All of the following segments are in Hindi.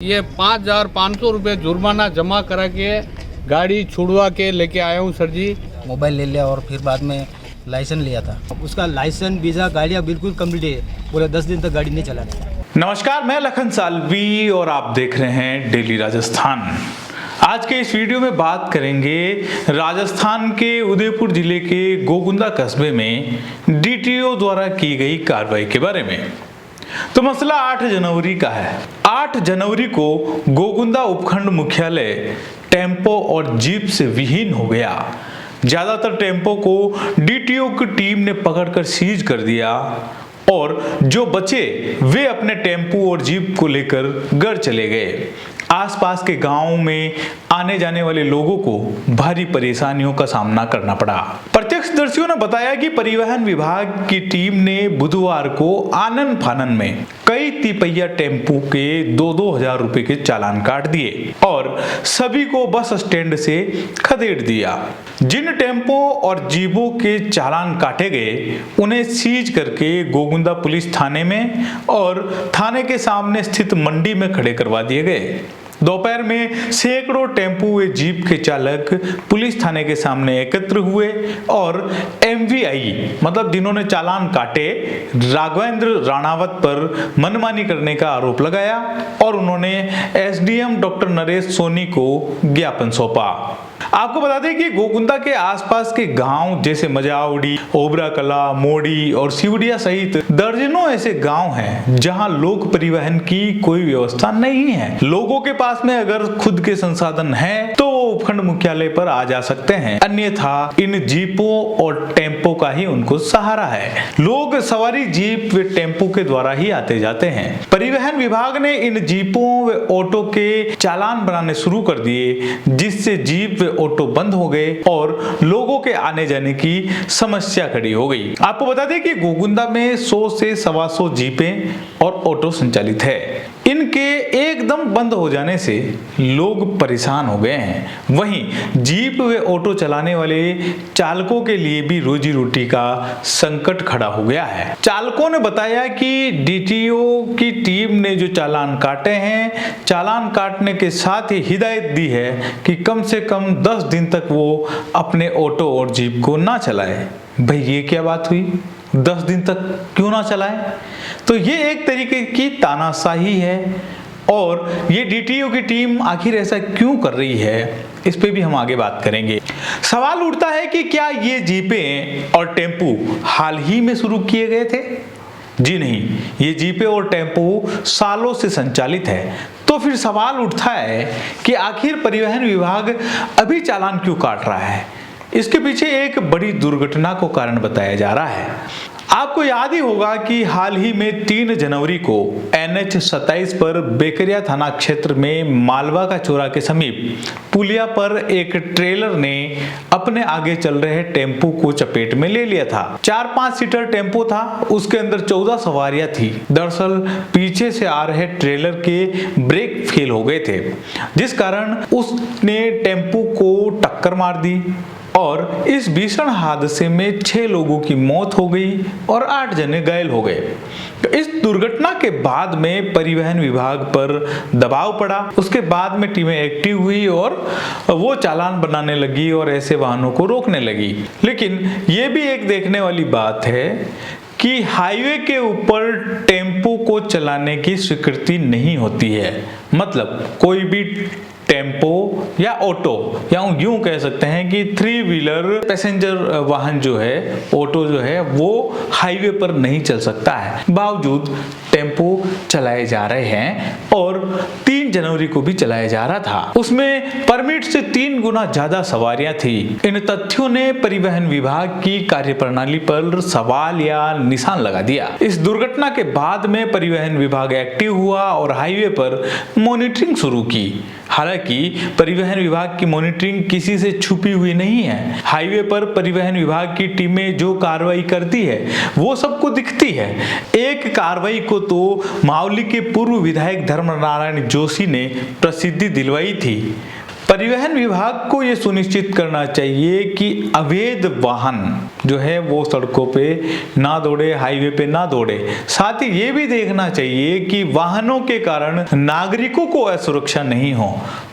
ये 5,500 रुपये जुर्माना जमा करा के गाड़ी छुड़वा के लेके आया हूँ सर जी। मोबाइल ले लिया और फिर बाद में लाइसेंस लिया था। उसका लाइसेंस वीज़ा गाड़ियाँ बिल्कुल कंप्लीट है, बोले 10 दिन तक गाड़ी नहीं चलानी। नमस्कार, मैं लखन सालवी और आप देख रहे हैं डेली राजस्थान। आज के इस वीडियो में बात करेंगे राजस्थान के उदयपुर जिले के गोगुंदा कस्बे में डीटीओ द्वारा की गई कार्रवाई के बारे में। तो मसला 8 जनवरी का है। 8 जनवरी को गोगुंदा उपखंड मुख्यालय टेम्पो और जीप से विहीन हो गया। ज्यादातर टेम्पो को डीटीओ की टीम ने पकड़कर सीज कर दिया और जो बचे वे अपने टेम्पो और जीप को लेकर घर चले गए। आसपास के गांवों में आने जाने वाले लोगों को भारी परेशानियों का सामना करना पड़ा। प्रत्यक्षदर्शियों ने बताया कि परिवहन विभाग की टीम ने बुधवार को आनन फानन में कई तिपहिया टेम्पो के 2-2 हजार रुपए के चालान काट दिए और सभी को बस स्टैंड से खदेड़ दिया। जिन टेम्पो और जीपों के चालान काटे गए उन्हें सीज करके गोगुंदा पुलिस थाने में और थाने के सामने स्थित मंडी में खड़े करवा दिए गए। दोपहर में सैकड़ों टेम्पो व जीप के चालक पुलिस थाने के सामने एकत्र हुए और एमवीआई मतलब जिन्होंने चालान काटे राघवेंद्र राणावत पर मनमानी करने का आरोप लगाया और उन्होंने एसडीएम डॉक्टर नरेश सोनी को ज्ञापन सौंपा। आपको बता दें कि गोगुंदा के आसपास के गांव जैसे मजावड़ी, ओबरा कला, मोड़ी और सिवड़िया सहित दर्जनों ऐसे गांव हैं जहां लोक परिवहन की कोई व्यवस्था नहीं है। लोगों के पास में अगर खुद के संसाधन हैं तो वो उपखंड मुख्यालय पर आ जा सकते हैं, अन्यथा इन जीपों और टेम्पो का ही उनको सहारा है। लोग सवारी जीप व टेम्पो के द्वारा ही आते जाते हैं। परिवहन विभाग ने इन जीपों व ऑटो के चालान बनाने शुरू कर दिए, जिससे जीप व ऑटो बंद हो गए और लोगों के आने जाने की समस्या खड़ी हो गई। आपको बता दें कि गोगुंदा में 100 से 125 जीपें और ऑटो संचालित है। इनके एकदम बंद हो जाने से लोग परेशान हो गए हैं। वहीं जीप व ऑटो चलाने वाले चालकों के लिए भी रोजी रोटी का संकट खड़ा हो गया है। चालकों ने बताया कि डीटीओ की टीम ने जो चालान काटे हैं, चालान काटने के साथ ही हिदायत दी है कि कम से कम 10 दिन तक वो अपने ऑटो और जीप को ना चलाए। भाई ये क्या बात हुई? 10 दिन तक क्यों ना चलाएं? तो ये एक तरीके की तानाशाही है और ये डीटीओ की टीम आखिर ऐसा क्यों कर रही है, इस पे भी हम आगे बात करेंगे। सवाल उठता है कि क्या ये जीपें और टेम्पो हाल ही में शुरू किए गए थे? जी नहीं, ये जीपें और टेम्पो सालों से संचालित है। तो फिर सवाल उठता है कि आखिर परिवहन विभाग अभी चालान क्यों काट रहा है? इसके पीछे एक बड़ी दुर्घटना को कारण बताया जा रहा है। आपको याद ही होगा कि हाल ही में 3 जनवरी को NH 27 पर बेकरिया थाना क्षेत्र में मालवा का चौरा के समीप पुलिया पर एक ट्रेलर ने अपने आगे चल रहे टेम्पो को चपेट में ले लिया था। 4-5 सीटर टेम्पो था, उसके अंदर 14 सवारियां थी। दरअसल पीछे से आ रहे ट्रेलर के ब्रेक फेल हो गए थे, जिस कारण उसने टेम्पो को टक्कर मार दी और इस भीषण हादसे में 6 लोगों की मौत हो गई और 8 जने घायल हो गए। इस दुर्घटना के बाद में परिवहन विभाग पर दबाव पड़ा। उसके बाद में टीमें एक्टिव हुई और वो चालान बनाने लगी और ऐसे वाहनों को रोकने लगी। लेकिन ये भी एक देखने वाली बात है कि हाईवे के ऊपर टेम्पो को चलाने की स्वीकृति नहीं होती है। मतलब कोई भी टेम्पो या ऑटो या यूं कह सकते हैं कि 3 व्हीलर पैसेंजर वाहन जो है, ऑटो जो है, वो हाईवे पर नहीं चल सकता है। बावजूद टेम्पो चलाए जा रहे हैं और 3 जनवरी को भी चलाया जा रहा था। उसमें परमिट से 3 गुना ज्यादा सवारियां थी। इन तथ्यों ने परिवहन विभाग की कार्यप्रणाली पर सवाल या निशान लगा दिया। इस दुर्घटना के बाद में परिवहन विभाग एक्टिव हुआ और हाईवे पर मॉनिटरिंग शुरू की। हालांकि परिवहन विभाग की मॉनिटरिंग किसी से छुपी हुई नहीं है। हाईवे पर परिवहन विभाग की टीमें जो कार्रवाई करती है वो सबको दिखती है। एक कार्रवाई को तो मावली के पूर्व विधायक धर्मनारायण जोशी ने प्रसिद्धि दिलवाई थी। परिवहन विभाग को ये सुनिश्चित करना चाहिए कि अवैध वाहन जो है वो सड़कों पे ना दौड़े, हाईवे पे ना दौड़े। साथ ही ये भी देखना चाहिए कि वाहनों के कारण नागरिकों को असुरक्षा नहीं हो।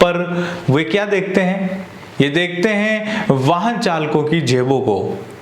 पर वे क्या देखते हैं? ये देखते हैं वाहन चालकों की जेबों को।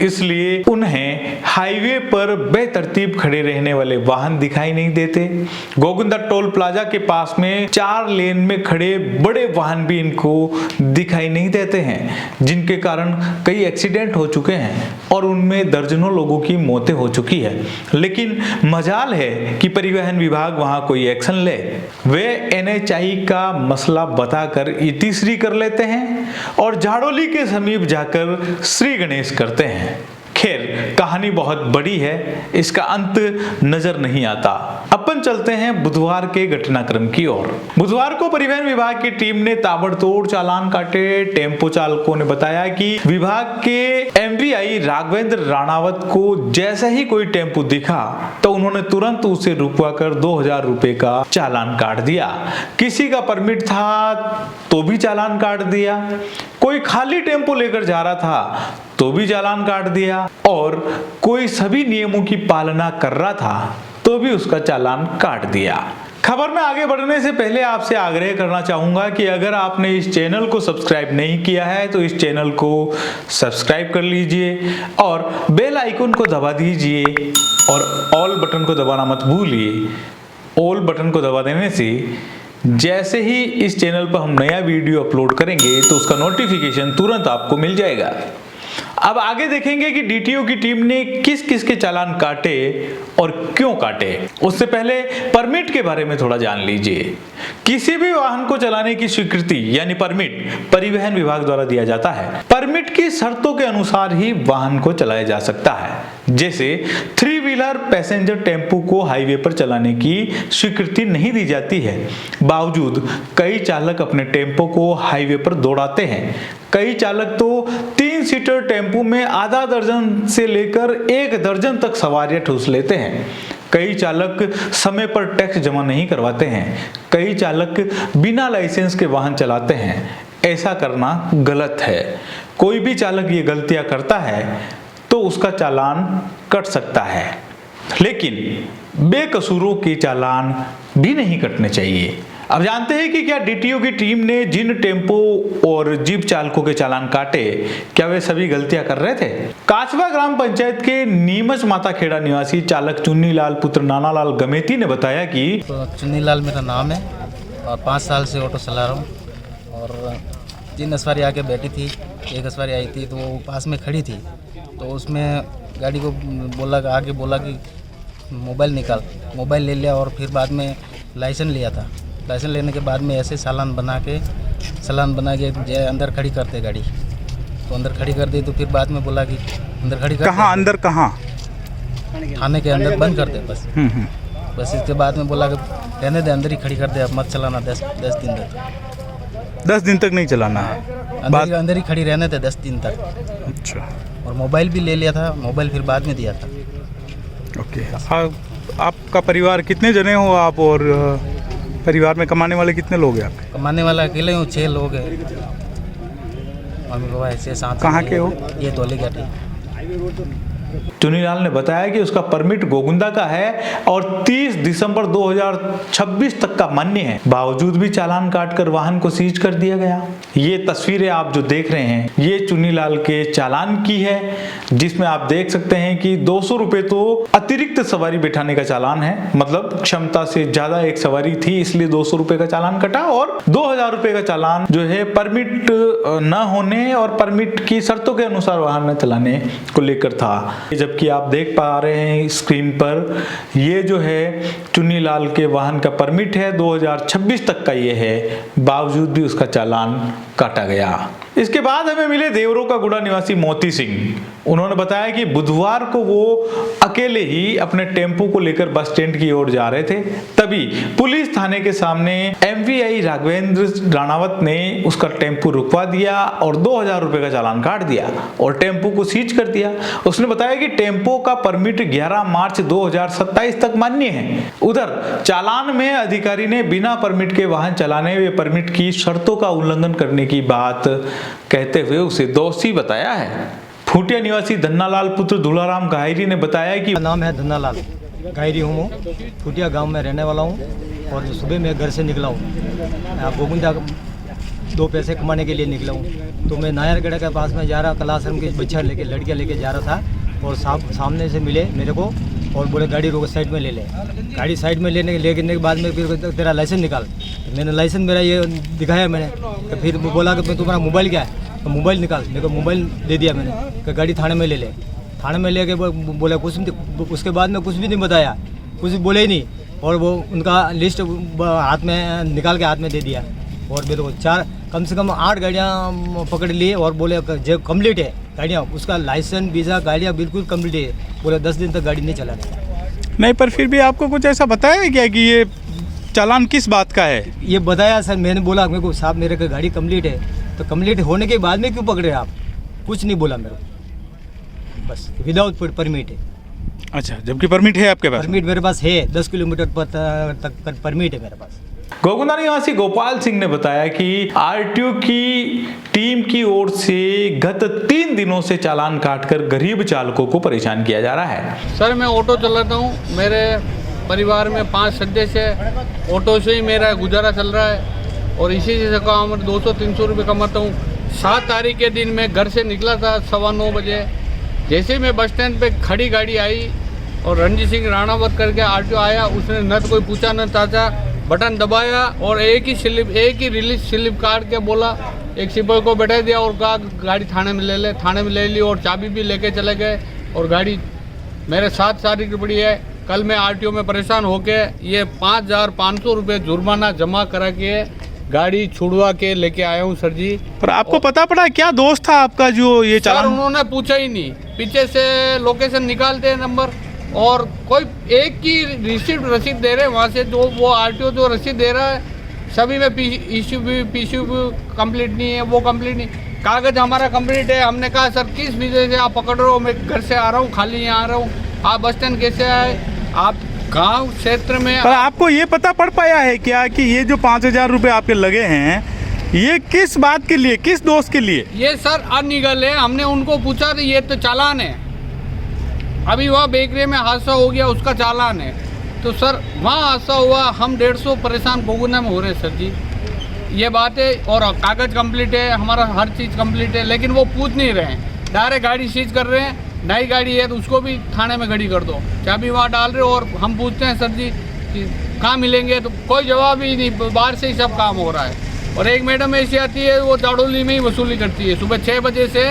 इसलिए उन्हें हाईवे पर बेतरतीब खड़े रहने वाले वाहन दिखाई नहीं देते। गोगुंदा टोल प्लाजा के पास में 4 लेन में खड़े बड़े वाहन भी इनको दिखाई नहीं देते हैं, जिनके कारण कई एक्सीडेंट हो चुके हैं और उनमें दर्जनों लोगों की मौतें हो चुकी है। लेकिन मजाल है कि परिवहन विभाग वहां कोई एक्शन ले। वे NHAI का मसला बताकर तीसरी कर लेते हैं और झाड़ोली के समीप जाकर श्री गणेश करते हैं। खैर, कहानी बहुत बड़ी है, इसका अंत नजर नहीं आता। अपन चलते हैं बुधवार के घटनाक्रम की ओर। बुधवार को परिवहन विभाग की टीम ने ताबड़तोड़ चालान काटे। टेम्पो चालकों ने बताया कि विभाग के MVI राघवेंद्र राणावत को जैसे ही कोई टेम्पो दिखा तो उन्होंने तुरंत उसे रुकवाकर 2000 रुपए का चालान काट दिया। किसी का परमिट था तो भी चालान काट दिया, कोई खाली टेम्पो लेकर जा रहा था तो भी चालान काट दिया, और कोई सभी नियमों की पालना कर रहा था तो भी उसका चालान काट दिया। खबर में आगे बढ़ने से पहले आपसे आग्रह करना चाहूंगा कि अगर आपने इस चैनल को सब्सक्राइब नहीं किया है तो इस चैनल को सब्सक्राइब कर लीजिए और बेल आइकन को दबा दीजिए और ऑल बटन को दबाना मत भूलिए। ऑल बटन को दबा देने से जैसे ही इस चैनल पर हम नया वीडियो अपलोड करेंगे तो उसका नोटिफिकेशन तुरंत आपको मिल जाएगा। अब आगे देखेंगे कि DTO की टीम ने किस किस के चालान काटे और क्यों काटे। उससे पहले परमिट के बारे में थोड़ा जान लीजिए। किसी भी वाहन को चलाने की स्वीकृति यानी परमिट परिवहन विभाग द्वारा दिया जाता है। परमिट की शर्तों के अनुसार ही वाहन को चलाया जा सकता है। जैसे 3 व्हीलर पैसेंजर टेम्पो को हाईवे पर चलाने की स्वीकृति नहीं दी जाती है, बावजूद कई चालक अपने टेम्पो को हाईवे पर दौड़ाते हैं। कई चालक तो 3 सीटर टेम्पो में आधा दर्जन से लेकर 1 दर्जन तक सवारियां ठूस लेते हैं। कई चालक समय पर टैक्स जमा नहीं करवाते हैं। कई चालक बिना लाइसेंस के वाहन चलाते हैं। ऐसा करना गलत है। कोई भी चालक ये गलतियां करता है तो उसका चालान कट सकता है, लेकिन बेकसूरों के चालान भी नहीं कटने चाहिए। अब जानते हैं कि क्या DTO की टीम ने जिन टेम्पो और जीप चालकों के चालान काटे, क्या वे सभी गलतियां कर रहे थे? काचवा ग्राम पंचायत के नीमच माता खेड़ा निवासी चालक चुन्नीलाल पुत्र नानालाल गमेती ने बताया कि तो चुन्नीलाल मेरा नाम है और 5 साल से ऑटो चला रहा हूँ। और 3 सवारी आके बैठी थी, 1 सवारी आई थी तो वो पास में खड़ी थी, तो उसमें गाड़ी को बोला कि मोबाइल निकाल। मोबाइल ले लिया और फिर बाद में लाइसेंस लिया था। लाइसेंस लेने के बाद में ऐसे चालान बना के अंदर खड़ी करते गाड़ी, तो अंदर खड़ी कर दी। तो फिर बाद में बोला कि अंदर खड़ी कर कहाँ अंदर कहाँ? थाने के अंदर बंद कर दे बस। बस इसके बाद में बोला कि रहने दे, अंदर ही खड़ी कर दे, अब मत चलाना 10 दिन तक। 10 दिन तक नहीं चलाना है? अंदर ही खड़ी रहने थे 10 दिन तक। अच्छा। और मोबाइल भी ले लिया था, मोबाइल फिर बाद में दिया था। ओके। आपका परिवार कितने जने हो आप, और परिवार में कमाने वाले कितने लोग हैं आपके? कमाने वाला अकेले हूँ, 6 लोग हैं। मम्मी पापा ऐसे 7। कहाँ के हो? ये धौलीघाटी। चुन्नीलाल ने बताया कि उसका परमिट गोगुंदा का है और 30 दिसंबर 2026 तक का मान्य है, बावजूद भी चालान काटकर वाहन को सीज कर दिया गया। ये तस्वीरें आप जो देख रहे हैं ये चुन्नीलाल के चालान की है, जिसमें आप देख सकते हैं कि 200 रुपए तो अतिरिक्त सवारी बैठाने का चालान है, मतलब क्षमता से ज्यादा एक सवारी थी इसलिए 200 रुपए का चालान कटा, और 2000 रुपए का चालान जो है परमिट न होने और परमिट की शर्तों के अनुसार वाहन न चलाने को लेकर था। जबकि आप देख पा रहे हैं स्क्रीन पर ये जो है चुन्नीलाल के वाहन का परमिट है, 2026 तक का ये है, बावजूद भी उसका चालान काटा गया। इसके बाद हमें मिले देवरों का गुड़ा निवासी मोती सिंह। उन्होंने बताया कि बुधवार को वो अकेले ही अपने टेम्पो को लेकर बस स्टैंड की ओर जा रहे थे, तभी पुलिस थाने के सामने MVI राघवेंद्र राणावत ने उसका टेम्पो रुकवा दिया और 2000 रुपए का चालान काट दिया और टेम्पो को सीज कर दिया। उसने बताया कि टेम्पो का परमिट 11 मार्च 2027 तक मान्य है। उधर चालान में अधिकारी ने बिना परमिट के वाहन चलाने व परमिट की शर्तों का उल्लंघन करने की बात कहते हुए उसे दोषी बताया है। फूटिया निवासी धन्नालाल पुत्र दुलाराम गायरी ने बताया कि मेरा नाम है धन्नालाल गायरी हूँ, फूटिया गांव में रहने वाला हूँ और सुबह मैं घर से निकला हूँ गोविंदा 2 पैसे कमाने के लिए निकला हूँ। तो मैं नायरगढ़ के पास में जा रहा, कलाश्रम के बच्चा लेके लड़कियाँ लेके जा रहा था और सामने से मिले मेरे को और बोले गाड़ी रोक साइड में ले ले। गाड़ी साइड में लेने के बाद में फिर तेरा लाइसेंस निकाल। तो मैंने लाइसेंस मेरा ये दिखाया मैंने। तो फिर बोला कि तुम्हारा मोबाइल क्या है, तो मोबाइल निकाल। मेरे को मोबाइल दे दिया मैंने कि गाड़ी थाने में ले ले। थाने में ले के बोला कुछ नहीं, उसके बाद में कुछ भी नहीं बताया, कुछ बोले ही नहीं। और वो उनका लिस्ट हाथ में निकाल के हाथ में दे दिया और मेरे को कम से कम 8 गाड़ियाँ पकड़ ली और बोले जो कम्प्लीट है गाड़ियाँ, उसका लाइसेंस वीज़ा गाड़ियाँ बिल्कुल कम्प्लीट है। बोले 10 दिन तक गाड़ी नहीं चलानी। नहीं, पर फिर भी आपको कुछ ऐसा बताया है क्या कि ये चालान किस बात का है? ये बताया सर, मैंने बोला मेरे को साहब मेरे को गाड़ी कम्प्लीट है। तो कम्प्लीट होने के बाद में क्यों पकड़े आप? कुछ नहीं बोला मेरे को, बस विदाउट परमिट है। अच्छा, जबकि परमिट है आपके पास? परमिट मेरे पास है, 10 किलोमीटर तक परमिट है मेरे पास। गोगुंदा निवासी गोपाल सिंह ने बताया कि RTO की टीम की ओर से गत 3 दिनों से चालान काटकर गरीब चालकों को परेशान किया जा रहा है। सर मैं ऑटो चलाता हूँ, मेरे परिवार में 5 सदस्य है, ऑटो से ही मेरा गुजारा चल रहा है और इसी से काम 200-300 रुपये कमाता हूँ। 7 तारीख के दिन मैं घर से निकला था 9:15 बजे। जैसे ही मैं बस स्टैंड पे खड़ी गाड़ी आई और रणजीत सिंह राणावत करके RTO आया, उसने न तो कोई पूछा न ताजा, बटन दबाया और एक ही रिलीज स्लिप काट के बोला, एक सिपाही को बैठा दिया और कहा गाड़ी थाने में ले ले। थाने में ले ली और चाबी भी लेके चले गए और गाड़ी मेरे 7 तारीख की पड़ी है। कल मैं RTO में परेशान होके ये 5500 रुपये जुर्माना जमा करा के गाड़ी छुड़वा के लेके आया हूँ सर जी। पर आपको पता पड़ा क्या दोस्त था आपका जो ये सर चालान? उन्होंने पूछा ही नहीं, पीछे से लोकेशन निकालते हैं नंबर और कोई एक की रसीद दे रहे हैं वहाँ से, जो वो RTO जो रसीद दे रहा है सभी में पीसीयू कंप्लीट नहीं है, वो कंप्लीट नहीं, कागज हमारा कंप्लीट है। हमने कहा सर किस वजह से आप पकड़ रहे हो, मैं घर से आ रहा हूँ, खाली यहाँ आ रहा हूँ, आप बस स्टैंड कैसे आए, आप गांव क्षेत्र में। पर आपको ये पता पड़ पाया है क्या कि ये जो 5000 रुपये आपके लगे हैं ये किस बात के लिए, किस दोस्त के लिए? ये सर अनलीगल है। हमने उनको पूछा तो ये तो चालान है, अभी वहाँ बेकरी में हादसा हो गया उसका चालान है। तो सर वहाँ हादसा हुआ, हम 150 परेशान गोगुंदा में हो रहे हैं सर जी, ये बात है। और कागज़ कंप्लीट है, हमारा हर चीज़ कंप्लीट है, लेकिन वो पूछ नहीं रहे हैं, डायरेक्ट गाड़ी सीज कर रहे हैं। नई गाड़ी है तो उसको भी थाने में खड़ी कर दो, चाबी वहाँ डाल रहे हो और हम पूछते हैं सर जी कि कहाँ मिलेंगे, तो कोई जवाब ही नहीं, बाहर से ही सब काम हो रहा है। और एक मैडम ऐसी आती है वो दाड़ोली में ही वसूली करती है, सुबह 6 बजे से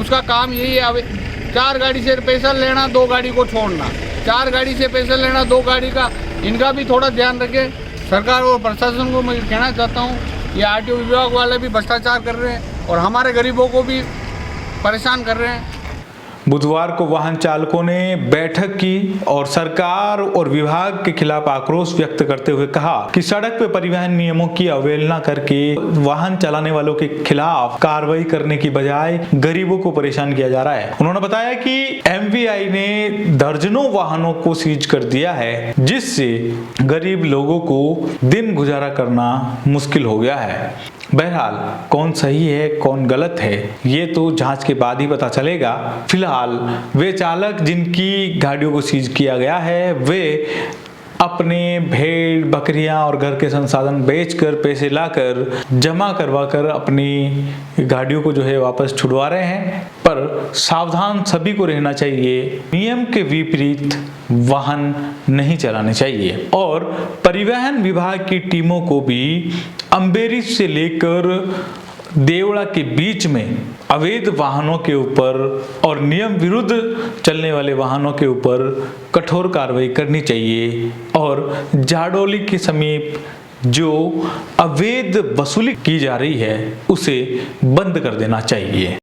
उसका काम यही है, 4 गाड़ी से पैसा लेना, 2 गाड़ी को छोड़ना, 4 गाड़ी से पैसा लेना, 2 गाड़ी का। इनका भी थोड़ा ध्यान रखें सरकार और प्रशासन को। मैं कहना चाहता हूँ ये RTO विभाग वाले भी भ्रष्टाचार कर रहे हैं और हमारे गरीबों को भी परेशान कर रहे हैं। बुधवार को वाहन चालकों ने बैठक की और सरकार और विभाग के खिलाफ आक्रोश व्यक्त करते हुए कहा कि सड़क पे परिवहन नियमों की अवहेलना करके वाहन चलाने वालों के खिलाफ कार्रवाई करने की बजाय गरीबों को परेशान किया जा रहा है। उन्होंने बताया कि MVI ने दर्जनों वाहनों को सीज कर दिया है, जिससे गरीब लोगों को दिन गुजारा करना मुश्किल हो गया है। बहरहाल कौन सही है कौन गलत है ये तो जांच के बाद ही पता चलेगा। फिलहाल वे चालक जिनकी गाड़ियों को सीज किया गया है वे अपने भेड़ बकरियां और घर के संसाधन बेचकर पैसे लाकर जमा करवाकर अपनी गाड़ियों को जो है वापस छुड़वा रहे हैं। पर सावधान सभी को रहना चाहिए, नियम के विपरीत वाहन नहीं चलाने चाहिए और परिवहन विभाग की टीमों को भी अम्बेरी से लेकर देवड़ा के बीच में अवैध वाहनों के ऊपर और नियम विरुद्ध चलने वाले वाहनों के ऊपर कठोर कार्रवाई करनी चाहिए और जाडोली के समीप जो अवैध वसूली की जा रही है उसे बंद कर देना चाहिए।